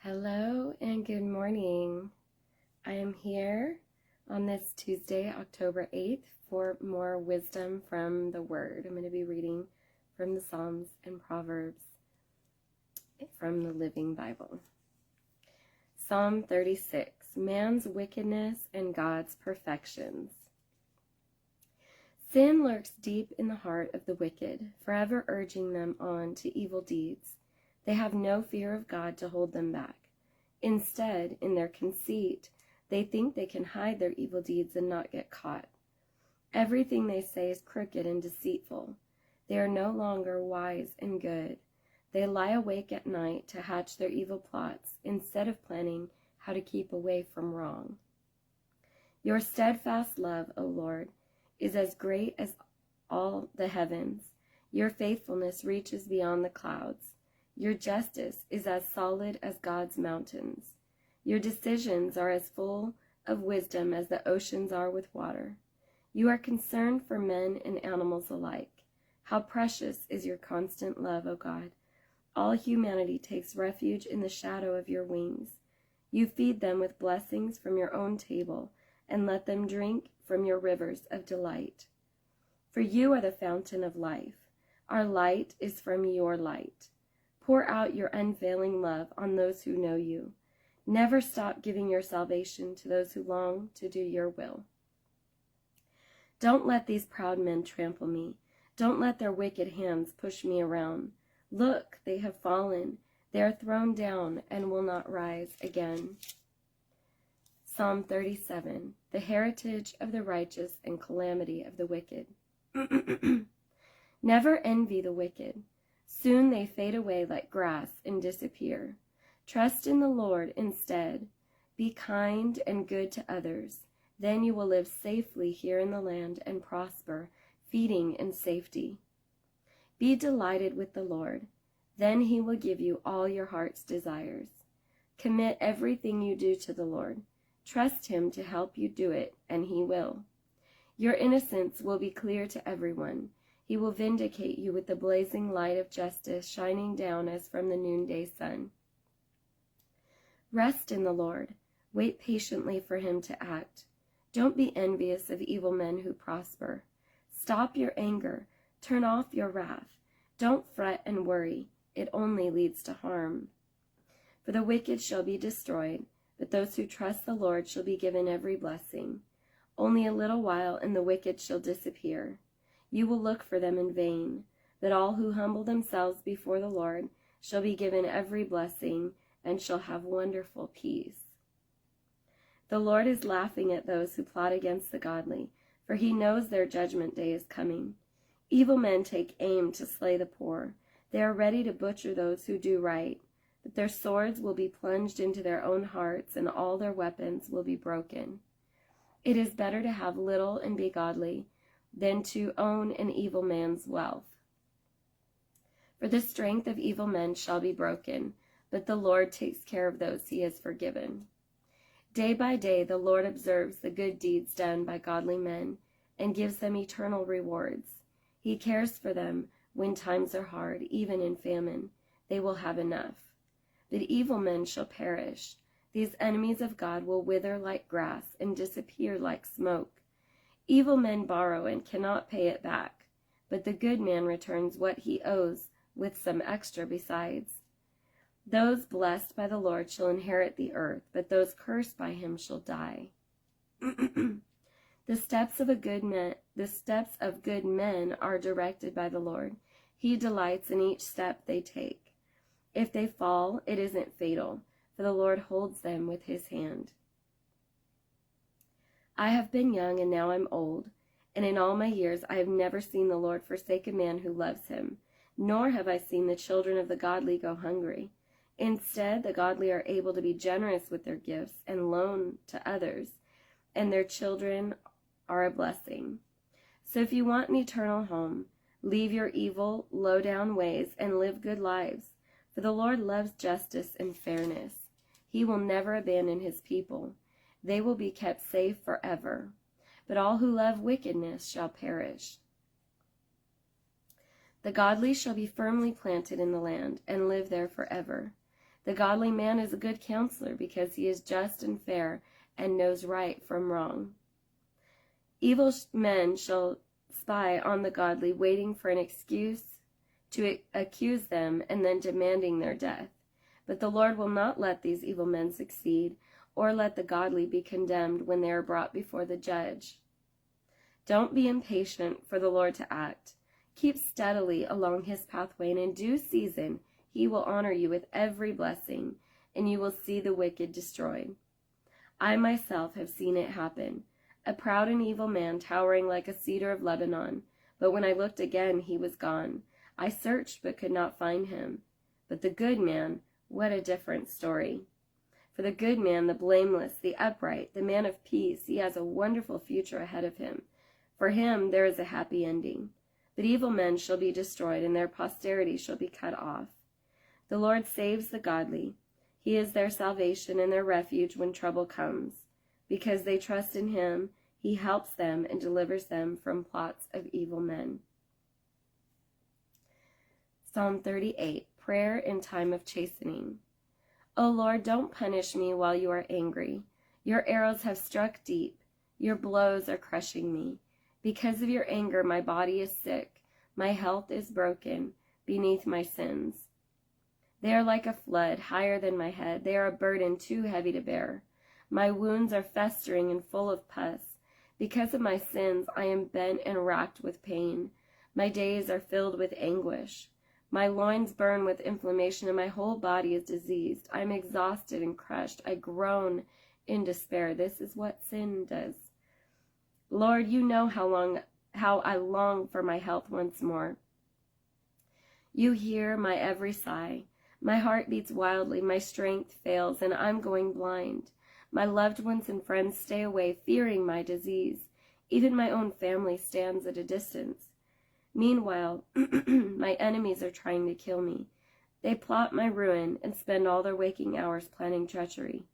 Hello and good morning. I am here on this Tuesday, October 8th, for more wisdom from the Word. I'm going to be reading from the Psalms and Proverbs from the Living Bible. Psalm 36, Man's Wickedness and God's Perfections. Sin lurks deep in the heart of the wicked, forever urging them on to evil deeds. They have no fear of God to hold them back. Instead, in their conceit, they think they can hide their evil deeds and not get caught. Everything they say is crooked and deceitful. They are no longer wise and good. They lie awake at night to hatch their evil plots instead of planning how to keep away from wrong. Your steadfast love, O Lord, is as great as all the heavens. Your faithfulness reaches beyond the clouds. Your justice is as solid as God's mountains. Your decisions are as full of wisdom as the oceans are with water. You are concerned for men and animals alike. How precious is your constant love, O God. All humanity takes refuge in the shadow of your wings. You feed them with blessings from your own table and let them drink from your rivers of delight. For you are the fountain of life. Our light is from your light. Pour out your unfailing love on those who know you. Never stop giving your salvation to those who long to do your will. Don't let these proud men trample me. Don't let their wicked hands push me around. Look, they have fallen. They are thrown down and will not rise again. Psalm 37, the heritage of the righteous and calamity of the wicked. Never envy the wicked. Soon they fade away like grass and disappear. Trust in the Lord instead. Be kind and good to others. Then you will live safely here in the land and prosper, feeding in safety. Be delighted with the Lord. Then he will give you all your heart's desires. Commit everything you do to the Lord. Trust him to help you do it, and he will. Your innocence will be clear to everyone. He will vindicate you with the blazing light of justice shining down as from the noonday sun. Rest in the Lord. Wait patiently for him to act. Don't be envious of evil men who prosper. Stop your anger. Turn off your wrath. Don't fret and worry. It only leads to harm. For the wicked shall be destroyed, but those who trust the Lord shall be given every blessing. Only a little while, and the wicked shall disappear. You will look for them in vain, but all who humble themselves before the Lord shall be given every blessing and shall have wonderful peace. The Lord is laughing at those who plot against the godly, for he knows their judgment day is coming. Evil men take aim to slay the poor. They are ready to butcher those who do right, but their swords will be plunged into their own hearts, and all their weapons will be broken. It is better to have little and be godly than to own an evil man's wealth. For the strength of evil men shall be broken, but the Lord takes care of those he has forgiven. Day by day the Lord observes the good deeds done by godly men and gives them eternal rewards. He cares for them when times are hard, even in famine. They will have enough. But evil men shall perish. These enemies of God will wither like grass and disappear like smoke. Evil men borrow and cannot pay it back, but the good man returns what he owes with some extra besides. Those blessed by the Lord shall inherit the earth, but those cursed by him shall die. The steps of good men are directed by the Lord. He delights in each step they take. If they fall, it isn't fatal, for the Lord holds them with his hand. I have been young and now I'm old, and in all my years I have never seen the Lord forsake a man who loves him, nor have I seen the children of the godly go hungry. Instead, the godly are able to be generous with their gifts and loan to others, and their children are a blessing. So if you want an eternal home, leave your evil, low-down ways and live good lives, for the Lord loves justice and fairness. He will never abandon his people. They will be kept safe forever, but all who love wickedness shall perish. The godly shall be firmly planted in the land and live there forever. The godly man is a good counselor because he is just and fair and knows right from wrong. Evil men shall spy on the godly, waiting for an excuse to accuse them and then demanding their death. But the Lord will not let these evil men succeed, or let the godly be condemned when they are brought before the judge. Don't be impatient for the Lord to act. Keep steadily along his pathway, and in due season he will honor you with every blessing, and you will see the wicked destroyed. I myself have seen it happen, a proud and evil man towering like a cedar of Lebanon. But when I looked again, he was gone. I searched but could not find him. But the good man, what a different story. For the good man, the blameless, the upright, the man of peace, he has a wonderful future ahead of him. For him there is a happy ending. But evil men shall be destroyed, and their posterity shall be cut off. The Lord saves the godly. He is their salvation and their refuge when trouble comes. Because they trust in him, he helps them and delivers them from plots of evil men. Psalm 38, Prayer in Time of Chastening. O Lord, don't punish me while you are angry. Your arrows have struck deep. Your blows are crushing me. Because of your anger, my body is sick. My health is broken beneath my sins. They are like a flood, higher than my head. They are a burden too heavy to bear. My wounds are festering and full of pus. Because of my sins, I am bent and racked with pain. My days are filled with anguish. My loins burn with inflammation, and my whole body is diseased. I am exhausted and crushed. I groan in despair. This is what sin does. Lord, you know how I long for my health once more. You hear my every sigh. My heart beats wildly, my strength fails, and I'm going blind. My loved ones and friends stay away, fearing my disease. Even my own family stands at a distance. Meanwhile, my enemies are trying to kill me. They plot my ruin and spend all their waking hours planning treachery.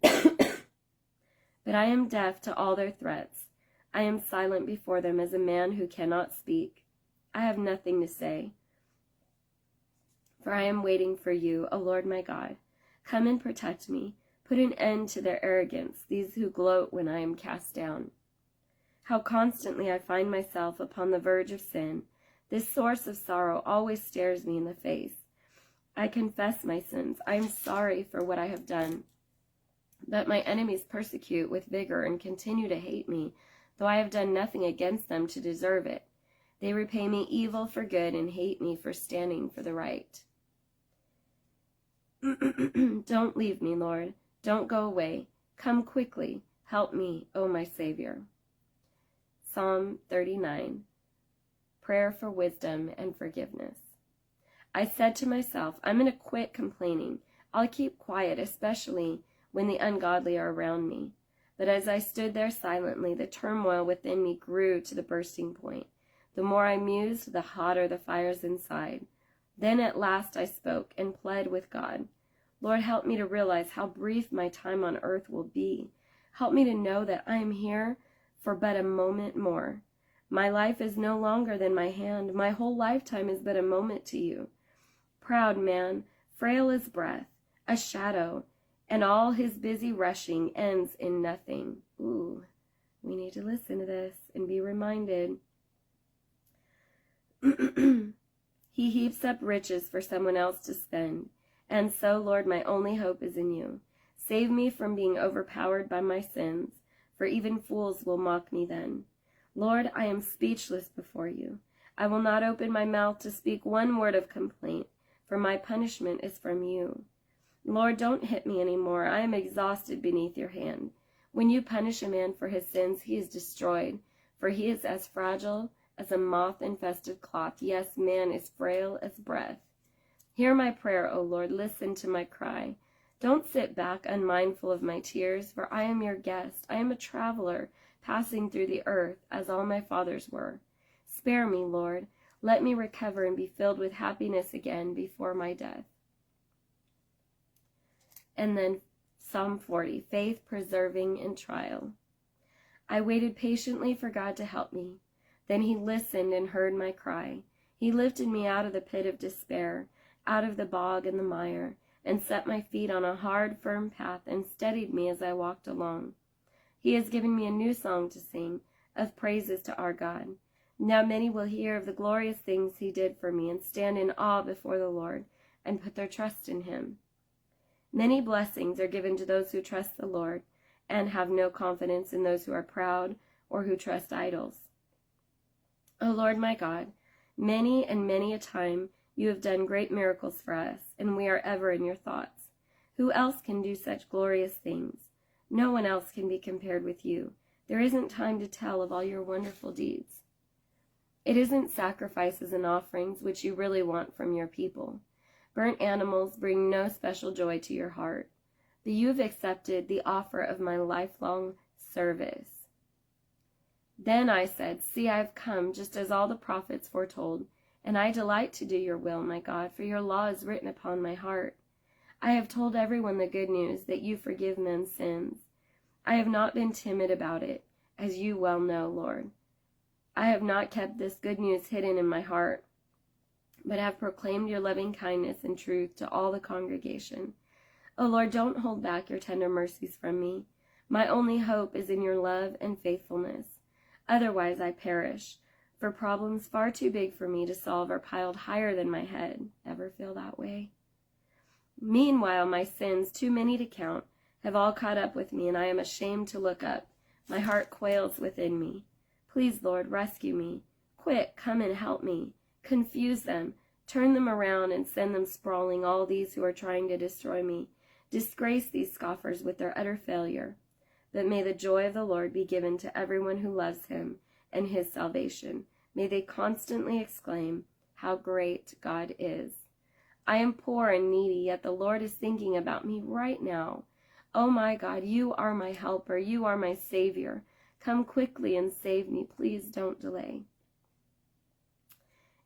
But I am deaf to all their threats. I am silent before them as a man who cannot speak. I have nothing to say. For I am waiting for you, O Lord my God. Come and protect me. Put an end to their arrogance, these who gloat when I am cast down. How constantly I find myself upon the verge of sin. This source of sorrow always stares me in the face. I confess my sins. I am sorry for what I have done. But my enemies persecute with vigor and continue to hate me, though I have done nothing against them to deserve it. They repay me evil for good and hate me for standing for the right. Don't leave me, Lord. Don't go away. Come quickly. Help me, O my Savior. Psalm 39, Prayer for Wisdom and Forgiveness. I said to myself, I'm going to quit complaining. I'll keep quiet, especially when the ungodly are around me. But as I stood there silently, the turmoil within me grew to the bursting point. The more I mused, the hotter the fires inside. Then at last I spoke and pled with God. Lord, help me to realize how brief my time on earth will be. Help me to know that I am here for but a moment more. My life is no longer than my hand. My whole lifetime is but a moment to you. Proud man, frail as breath, a shadow, and all his busy rushing ends in nothing. Ooh, we need to listen to this and be reminded. He heaps up riches for someone else to spend. And so, Lord, my only hope is in you. Save me from being overpowered by my sins, for even fools will mock me then. Lord, I am speechless before you. I will not open my mouth to speak one word of complaint, for my punishment is from you. Lord, don't hit me anymore. I am exhausted beneath your hand. When you punish a man for his sins, he is destroyed, for he is as fragile as a moth-infested cloth. Yes, man is frail as breath. Hear my prayer, O Lord. Listen to my cry. Don't sit back unmindful of my tears, for I am your guest. I am a traveler passing through the earth, as all my fathers were. Spare me, Lord. Let me recover and be filled with happiness again before my death. And then Psalm 40, Faith Preserving in Trial. I waited patiently for God to help me. Then he listened and heard my cry. He lifted me out of the pit of despair. out of the bog and the mire, and set my feet on a hard, firm path, and steadied me as I walked along. He has given me a new song to sing, of praises to our God. Now many will hear of the glorious things he did for me, and stand in awe before the Lord, and put their trust in him. Many blessings are given to those who trust the Lord, and have no confidence in those who are proud, or who trust idols. O Lord my God, many and many a time you have done great miracles for us, and we are ever in your thoughts. Who else can do such glorious things? No one else can be compared with you. There isn't time to tell of all your wonderful deeds. It isn't sacrifices and offerings which you really want from your people. Burnt animals bring no special joy to your heart, but you have accepted the offer of my lifelong service. Then I said, see, I have come, just as all the prophets foretold, and I delight to do your will, my God, for your law is written upon my heart. I have told everyone the good news, that you forgive men's sins. I have not been timid about it, as you well know, Lord. I have not kept this good news hidden in my heart, but have proclaimed your loving kindness and truth to all the congregation. O Lord, don't hold back your tender mercies from me. My only hope is in your love and faithfulness. Otherwise I perish, for problems far too big for me to solve are piled higher than my head. Ever feel that way? Meanwhile, my sins, too many to count, have all caught up with me, and I am ashamed to look up. My heart quails within me. Please, Lord, rescue me. Quick, come and help me. Confuse them, turn them around, and send them sprawling, all these who are trying to destroy me. Disgrace these scoffers with their utter failure. But may the joy of the Lord be given to everyone who loves him and his salvation. May they constantly exclaim, how great God is. I am poor and needy, yet the Lord is thinking about me right now. Oh my God, you are my helper. You are my Savior. Come quickly and save me. Please don't delay.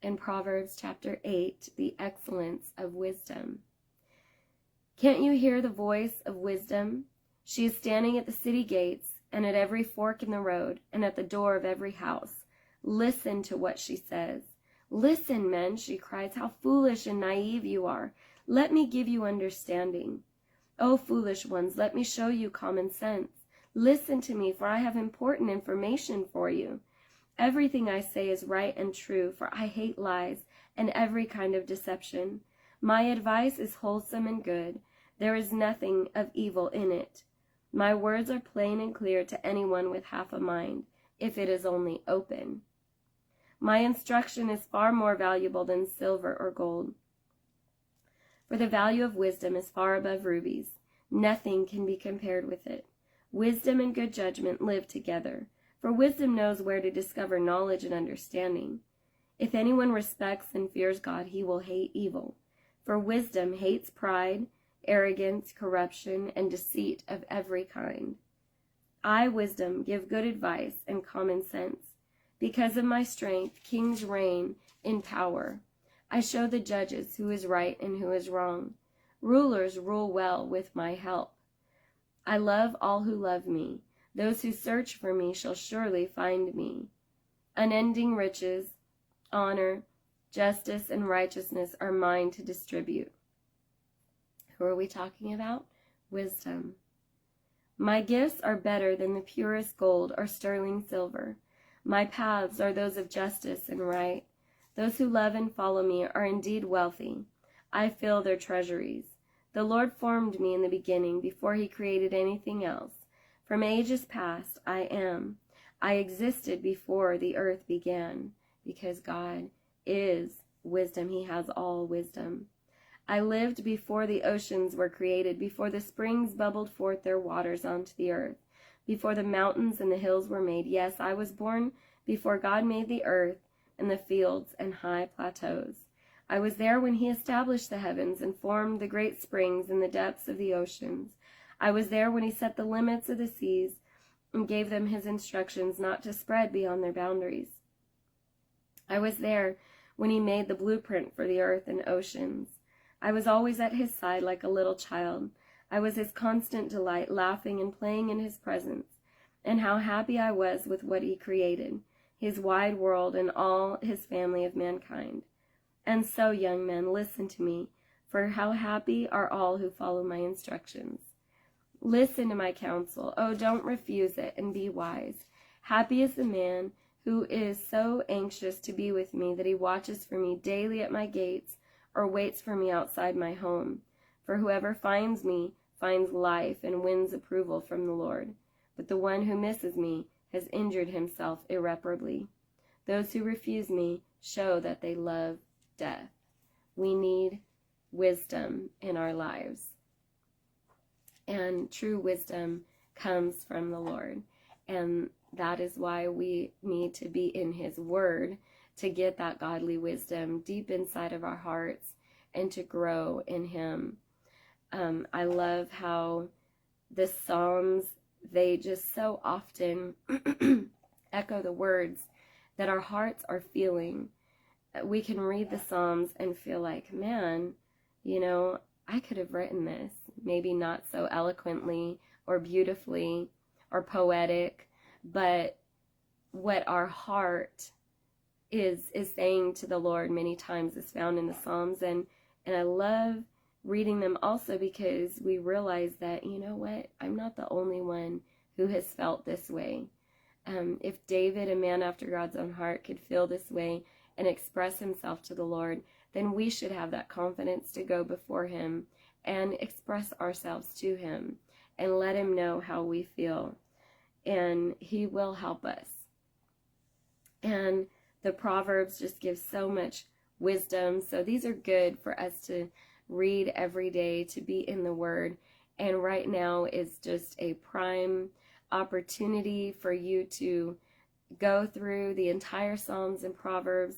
In Proverbs chapter 8, the excellence of wisdom. Can't you hear the voice of wisdom? She is standing at the city gates, and at every fork in the road, and at the door of every house. Listen to what she says. Listen, men, she cries, how foolish and naive you are. Let me give you understanding. O foolish ones, let me show you common sense. Listen to me, for I have important information for you. Everything I say is right and true, for I hate lies and every kind of deception. My advice is wholesome and good. There is nothing of evil in it. My words are plain and clear to anyone with half a mind, if it is only open. My instruction is far more valuable than silver or gold. For the value of wisdom is far above rubies. Nothing can be compared with it. Wisdom and good judgment live together, for wisdom knows where to discover knowledge and understanding. If anyone respects and fears God, he will hate evil, for wisdom hates pride, arrogance, corruption, and deceit of every kind. I, wisdom, give good advice and common sense. Because of my strength, kings reign in power. I show the judges who is right and who is wrong. Rulers rule well with my help. I love all who love me. Those who search for me shall surely find me. Unending riches, honor, justice, and righteousness are mine to distribute. Who are we talking about? Wisdom. My gifts are better than the purest gold or sterling silver. My paths are those of justice and right. Those who love and follow me are indeed wealthy. I fill their treasuries. The Lord formed me in the beginning, before he created anything else. From ages past I am. I existed before the earth began. Because God is wisdom, he has all wisdom. I lived before the oceans were created, before the springs bubbled forth their waters onto the earth, before the mountains and the hills were made. Yes, I was born before God made the earth and the fields and high plateaus. I was there when he established the heavens and formed the great springs in the depths of the oceans. I was there when he set the limits of the seas and gave them his instructions not to spread beyond their boundaries. I was there when he made the blueprint for the earth and oceans. I was always at his side like a little child. I was his constant delight, laughing and playing in his presence. And how happy I was with what he created, his wide world and all his family of mankind. And so, young men, listen to me, for how happy are all who follow my instructions. Listen to my counsel. Oh, don't refuse it, and be wise. Happy is the man who is so anxious to be with me that he watches for me daily at my gates or waits for me outside my home. For whoever finds me finds life and wins approval from the Lord. But the one who misses me has injured himself irreparably. Those who refuse me show that they love death. We need wisdom in our lives. And true wisdom comes from the Lord. And that is why we need to be in His Word to get that godly wisdom deep inside of our hearts and to grow in Him. I love how the Psalms, they just so often echo the words that our hearts are feeling. We can read the Psalms and feel like, man, I could have written this, maybe not so eloquently or beautifully or poetic, but what our heart is saying to the Lord many times is found in the Psalms. And I love reading them also because we realize that, I'm not the only one who has felt this way. If David, a man after God's own heart, could feel this way and express himself to the Lord, then we should have that confidence to go before Him and express ourselves to Him and let Him know how we feel. And He will help us. And the Proverbs just give so much wisdom. So these are good for us to read every day, to be in the Word. And right now is just a prime opportunity for you to go through the entire Psalms and Proverbs.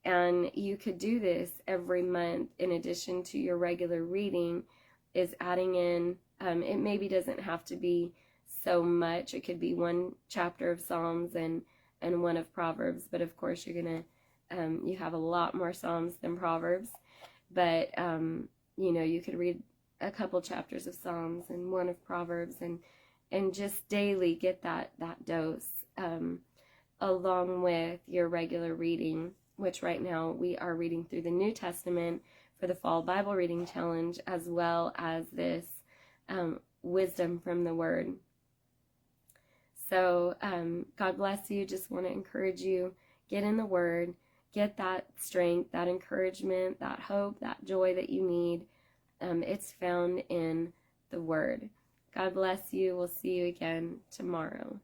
And you could do this every month in addition to your regular reading, is adding in, it maybe doesn't have to be so much. It could be one chapter of Psalms and one of Proverbs. But of course you're going to, you have a lot more Psalms than Proverbs. But, you could read a couple chapters of Psalms and one of Proverbs and just daily get that dose along with your regular reading, which right now we are reading through the New Testament for the Fall Bible Reading Challenge, as well as this wisdom from the Word. So God bless you. Just want to encourage you, get in the Word, get that strength, that encouragement, that hope, that joy that you need. It's found in the Word. God bless you. We'll see you again tomorrow.